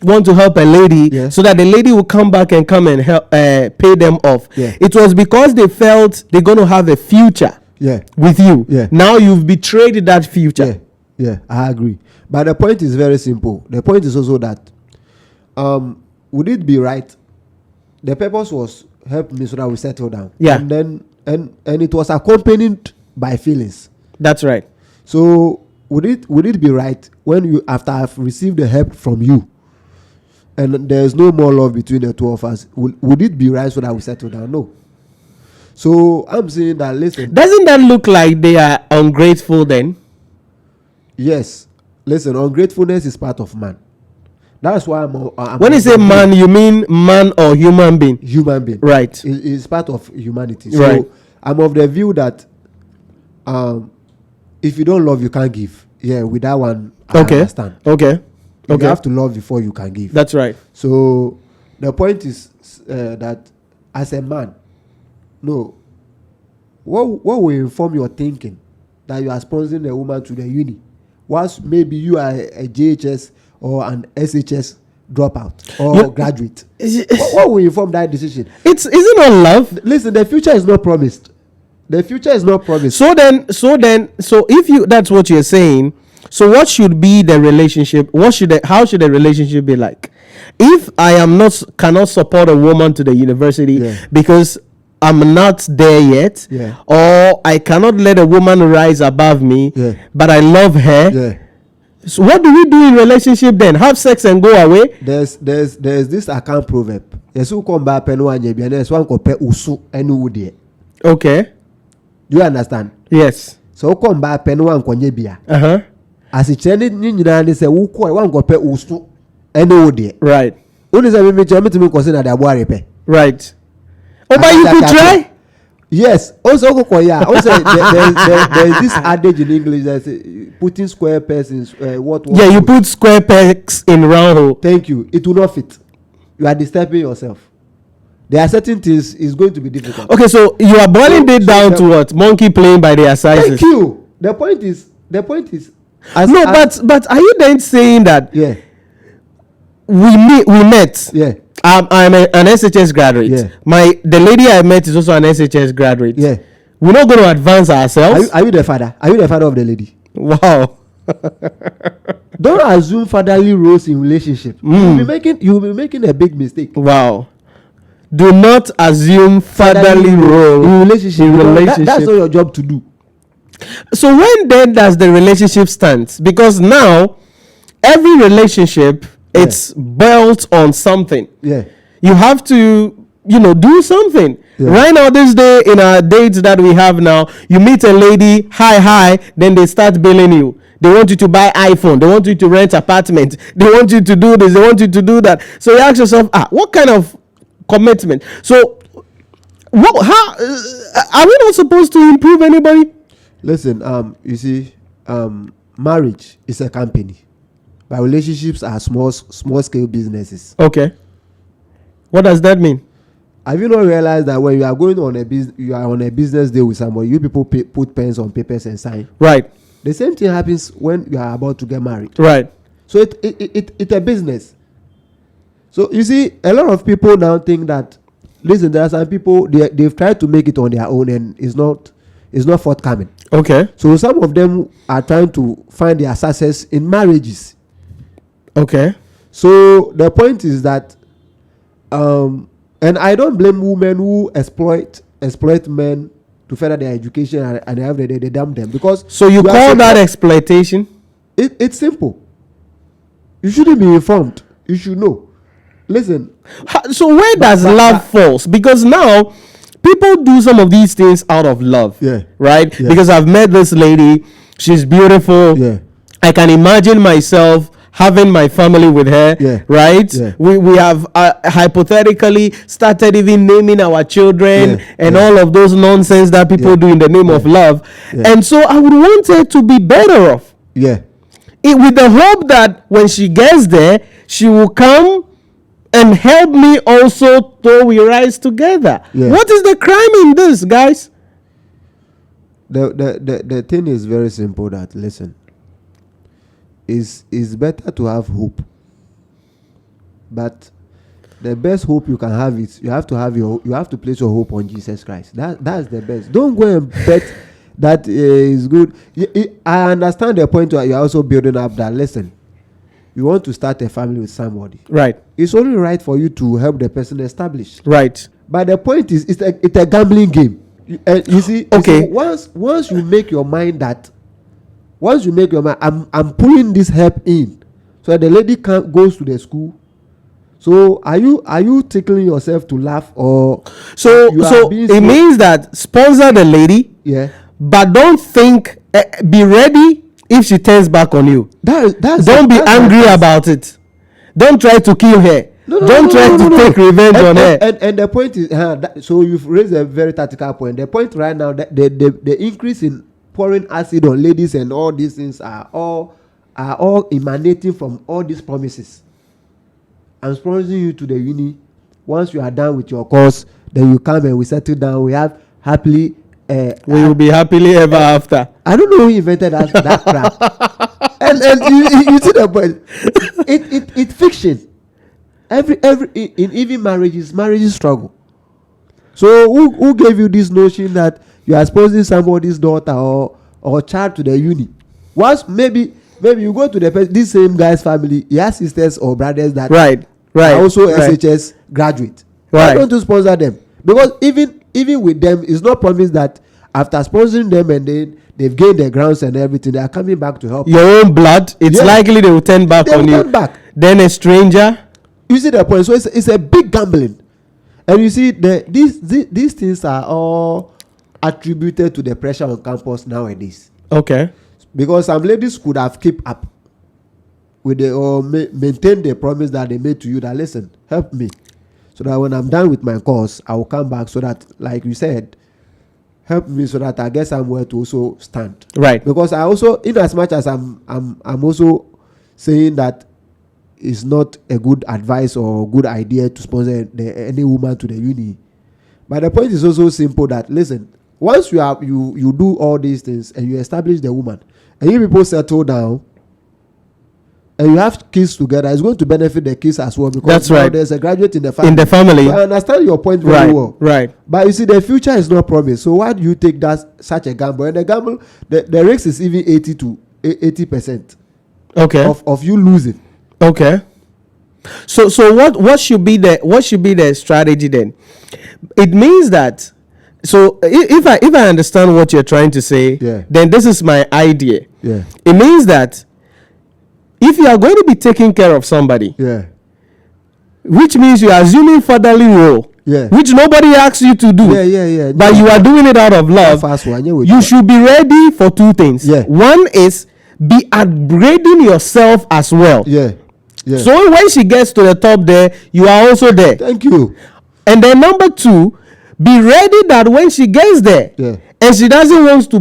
want to help a lady so that the lady will come back and come and help pay them off. It was because they felt they're going to have a future with you. Now you've betrayed that future. I agree. But the point is very simple. The point is also that would it be right? The purpose was help me so that we settle down. And then and it was accompanied by feelings. That's right. So would it be right when you, after I've received the help from you and there's no more love between the two of us, would it be right so that we settle down? No. So I'm saying that, listen. Doesn't that look like they are ungrateful then? Yes. Listen, ungratefulness is part of man. That's why I'm when you say man, you mean man or human being? Human being. Right. It's part of humanity. So I'm of the view that if you don't love, you can't give. Yeah, with that one, I understand. Okay. You have to love before you can give. That's right. So the point is that as a man, no, what will inform your thinking that you are sponsoring a woman to the uni? Whilst maybe you are a JHS or an SHS dropout or graduate. What will inform that decision? Isn't it love? Listen, the future is not promised. The future is not promised. So if you, that's what you're saying. So what should be the relationship? How should the relationship be like? If I cannot support a woman to the university because I'm not there yet, or I cannot let a woman rise above me, but I love her. So what do we do in relationship then? Have sex and go away? There's this account proverb. Okay. Do you understand? Yes. So come back penwa nkonye bia. As it ni nyina ni se wo ko e wan kope usu ene wo de. Right. Only say me timi consider that boy repair. Right. Oh, but you could try? Yes. Also there's this adage in English that say putting square pegs in what you put square pegs in round hole. Thank you. It will not fit. You are disturbing yourself. There are certain things is going to be difficult. Okay, so you are boiling it down to what? Monkey playing by their sizes. Thank you. The point is but are you then saying that we met? I'm an SHS graduate. The lady I met is also an SHS graduate. We're not going to advance ourselves. Are you the father? Are you the father of the lady? Wow. Don't assume fatherly roles in relationship. You'll be making a big mistake. Wow. Do not assume fatherly role in relationship. That's not your job to do. So when then does the relationship stand? Because now every relationship it's built on something. You have to, do something. Right now, this day in our dates that we have now, you meet a lady, hi, then they start billing you. They want you to buy iPhone. They want you to rent apartment. They want you to do this. They want you to do that. So you ask yourself, what kind of commitment? So how are we not supposed to improve anybody? Listen, you see, marriage is a company, but relationships are small scale businesses. Okay, what does that mean? Have you not realized that when you are going on you are on a business deal with somebody, you people put pens on papers and sign? Right. The same thing happens when you are about to get married. Right. So it's a business. So you see, a lot of people now think that, listen, there are some people they've tried to make it on their own and it's not forthcoming. Okay. So some of them are trying to find their success in marriages. Okay. So the point is that, and I don't blame women who exploit men to further their education and they dump them, because. So you call that exploitation? It's simple. You shouldn't be informed. You should know. Listen. So where does love falls? Because now people do some of these things out of love. Right? Because I've met this lady. She's beautiful. I can imagine myself having my family with her. Right? We have hypothetically started even naming our children and all of those nonsense that people do in the name of love. And so I would want her to be better off. With the hope that when she gets there, she will come and help me also, though we rise together. What is the crime in this, guys? The thing is very simple. That, listen, is better to have hope But the best hope you can have is you have to place your hope on Jesus Christ. That's the best. Don't go and bet that is good. I understand the point where you're also building up that. Listen, you want to start a family with somebody. Right. It's only right for you to help the person establish. Right. But the point is, it's a gambling game. You see, okay. Once you make your mind, I'm pulling this help in, so that the lady goes to the school. So are you tickling yourself to laugh, or so it means that sponsor the lady, but don't think, be ready if she turns back on you. Don't be angry about it. Don't try to kill her. Don't try to take revenge on her. And the point is, so you've raised a very tactical point. The point right now, that the increase in pouring acid on ladies and all these things are all emanating from all these promises. I'm sponsoring you to the uni. Once you are done with your course, then you come and we settle down. We have happily. We will be happily ever after. I don't know who invented that crap. and you see the point. It's fiction. Even marriages struggle. So who gave you this notion that you are sponsoring somebody's daughter or child to the uni? Once maybe you go to this same guy's family, he has sisters or brothers that are also SHS graduate. Why don't you sponsor them? Because even with them, it's not promised that after sponsoring them and then they've gained their grounds and everything, they are coming back to help your own blood. It's likely they will turn back on you. Then a stranger. You see the point. So it's a big gambling, and you see these things are all attributed to the pressure on campus nowadays. Okay. Because some ladies could have kept up with maintain the promise that they made to you, that listen, help me, so that when I'm done with my course, I will come back, so that, like you said, help me so that I get somewhere to also stand. Right. Because I also, in as much as I'm also saying that it's not a good advice or good idea to sponsor any woman to the uni, but the point is also simple, that listen, once you do all these things and you establish the woman and you people settle down and you have kids together, it's going to benefit the kids as well, because that's right. There's a graduate in the family. So I understand your point very well. Right. But you see, the future is not promised. So why do you take such a gamble? And the gamble, the risk is even 80%. Okay. Of you losing. Okay. So what should be the strategy then? It means that, so if I understand what you're trying to say, then this is my idea. Yeah. It means that if you are going to be taking care of somebody, which means you are assuming fatherly role, which nobody asks you to do, but you are doing it out of love, you should be ready for two things. One is be upgrading yourself as well. So when she gets to the top there, you are also there. Thank you. And then number two, be ready that when she gets there and she doesn't want to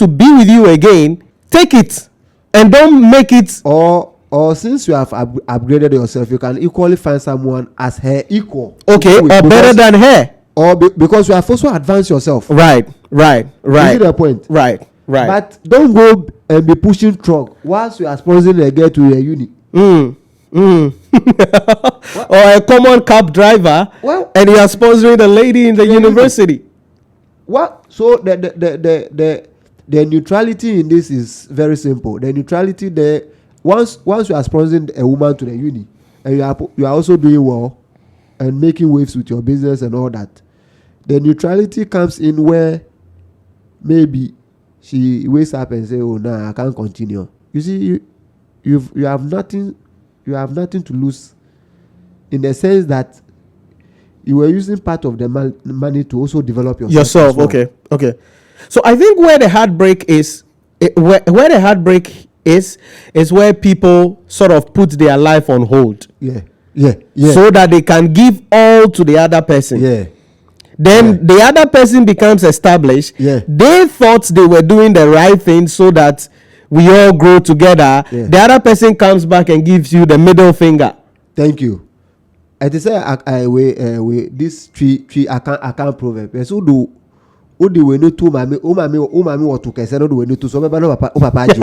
be with you again, take it and don't make it. Or since you have upgraded yourself, you can equally find someone as her equal. Okay, or better than her. Or because you have also advanced yourself. Right. You see the point? Right. But don't go and be pushing truck whilst you are sponsoring a girl to your uni. Or a common cab driver, and you are sponsoring the lady in the university. What? So the neutrality in this is very simple. The neutrality there, once you are sponsoring a woman to the uni, and you are also doing well and making waves with your business and all that, the neutrality comes in where maybe she wakes up and say, "Oh, nah, I can't continue." You see, you have nothing to lose, in the sense that you were using part of the money to also develop yourself. Well. Okay. So I think where the heartbreak is, is where people sort of put their life on hold. Yeah. So that they can give all to the other person. Then the other person becomes established. They thought they were doing the right thing, so that we all grow together. The other person comes back and gives you the middle finger. Thank you. And they say, this tree I can't prove it. So Odi we no to mami o to kese no do we no to so beba no papa ajo.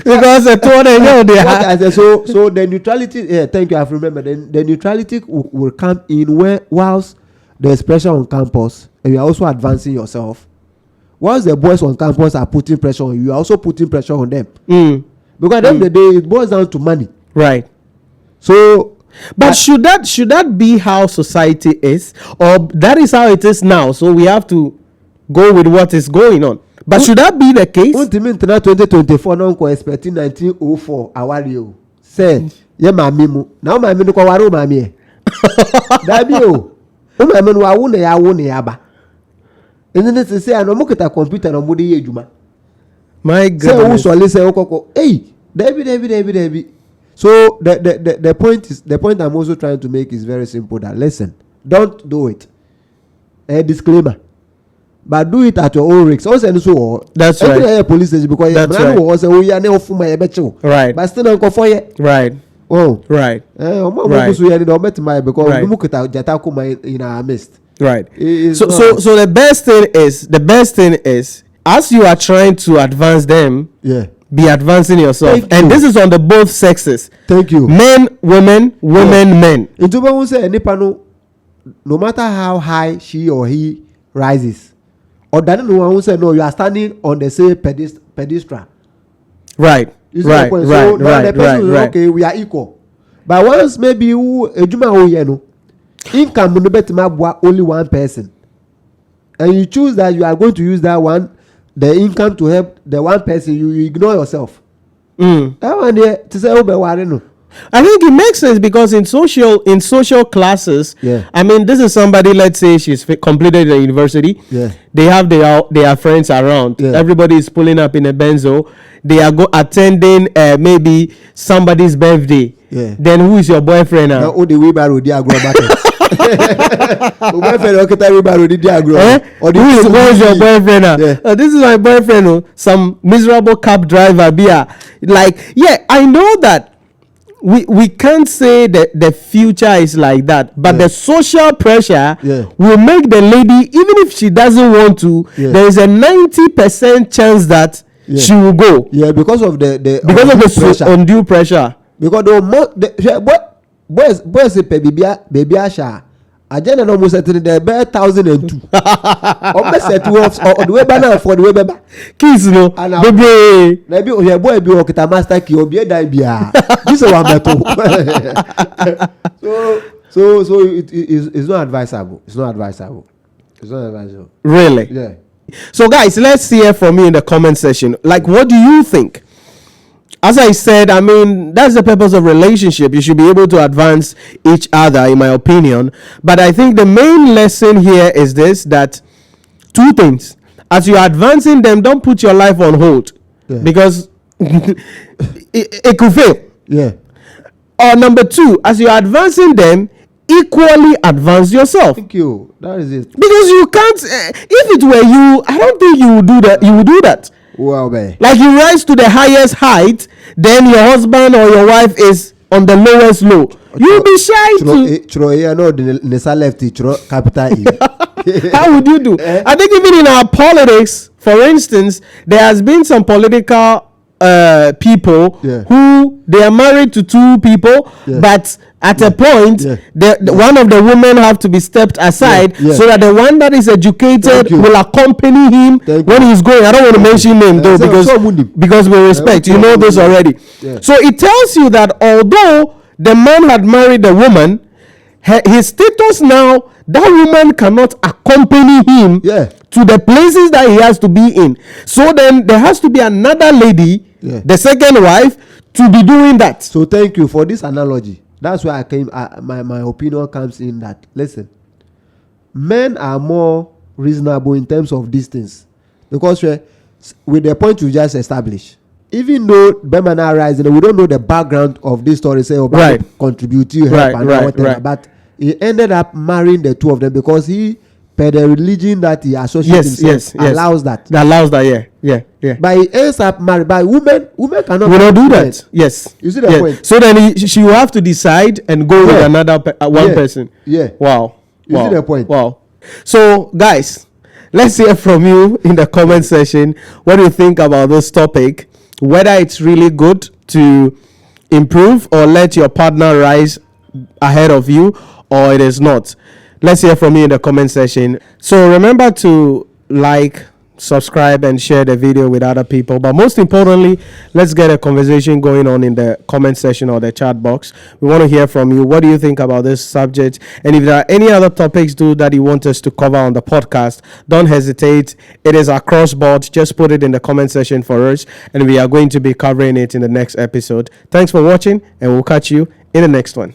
Because the two they know they have. So the neutrality, thank you, I've remembered. The neutrality will come in whilst there's pressure on campus and you are also advancing yourself. Once the boys on campus are putting pressure on you, you are also putting pressure on them. Because at the end of the day, it boils down to money. Right. So, but should that be how society is, or that is how it is now? So we have to go with what is going on. But should that be the case? 2024 no expecting 1904 awario. Say, ye mami mu. Now mami no kwa waro mami. Dabi o. O mami no awu na ya ba. And then say I no mo kita computer no mo de ye adwuma. My God. Say who so listen okoko. Hey, Dabi. So the point I'm also trying to make is very simple. That listen, don't do it. A disclaimer, but do it at your own risk. Also, so that's right. Police station because that's right. Also, we are now for my right. But still not go for you. Right. Oh, right. Right. Because we look at Jataku in our midst. Right. So the best thing is as you are trying to advance them. Yeah. Be advancing yourself. And this is on the both sexes. Thank you. Men, women, men. Into when say no matter how high she or he rises, or that no one who say no, you are standing on the same pedestal. Right. Right. Right. Okay, we are equal. But once maybe you income no better only one person, and you choose that you are going to use that one. The income to help the one person, you ignore yourself. That one there to say no. I think it makes sense because in social classes, I mean, this is somebody. Let's say she's completed the university. Yeah. They have their friends around. Yeah. Everybody is pulling up in a benzo. They are attending maybe somebody's birthday. Yeah. Then who is your boyfriend now? The wheelbarrow they are who is your boyfriend now? Yeah. This is my boyfriend. Some miserable cab driver. I know that we can't say that the future is like that, but the social pressure will make the lady, even if she doesn't want to, there is a 90% chance that she will go. Yeah, because of the undue pressure. Because boys say baby asha agenda no mo setting the bear 1,002 or be set or the way banana for the way beba kids no baby na bi o boy bi o kita master key obi die bia this one better. So it's not advisable. Really? Yeah. So guys, let's hear from you in the comment section. Like, what do you think? As I said, I mean, that's the purpose of relationship. You should be able to advance each other, in my opinion. But I think the main lesson here is this, that two things. As you're advancing them, don't put your life on hold. Yeah. Because it could fail. Yeah. Or number two, as you're advancing them, equally advance yourself. Thank you. That is it. Because you can't, if it were you, I don't think you would do that. You would do that. Wow, man. Like you rise to the highest height, then your husband or your wife is on the lowest low. You'll be shy to. Capital E. How would you do? I think even in our politics, for instance, there has been some political people who they are married to two people, but at a point, one of the women have to be stepped aside so that the one that is educated will accompany him when he's going. I don't want to mention name though because we respect. You know this already. So it tells you that although the man had married the woman, his status now, that woman cannot accompany him to the places that he has to be in. So then there has to be another lady, the second wife, to be doing that. So thank you for this analogy. That's why I came. My opinion comes in that, listen, men are more reasonable in terms of distance because with the point you just established, even though Bemana rising, we don't know the background of this story, say about contributing help and whatever, but he ended up marrying the two of them because he, per the religion that he associates himself, allows that. Allows that, yeah. But he ends up married by women cannot. We don't do that. Yes. You see the point? So then she will have to decide and go with another one person. Yeah. Wow. You see the point? Wow. So guys, let's hear from you in the comment section. What do you think about this topic? Whether it's really good to improve or let your partner rise ahead of you, or it is not. Let's hear from you in the comment section. So remember to like, subscribe, and share the video with other people. But most importantly, let's get a conversation going on in the comment section or the chat box. We want to hear from you. What do you think about this subject? And if there are any other topics that you want us to cover on the podcast, don't hesitate. It is across board. Just put it in the comment section for us, and we are going to be covering it in the next episode. Thanks for watching, and we'll catch you in the next one.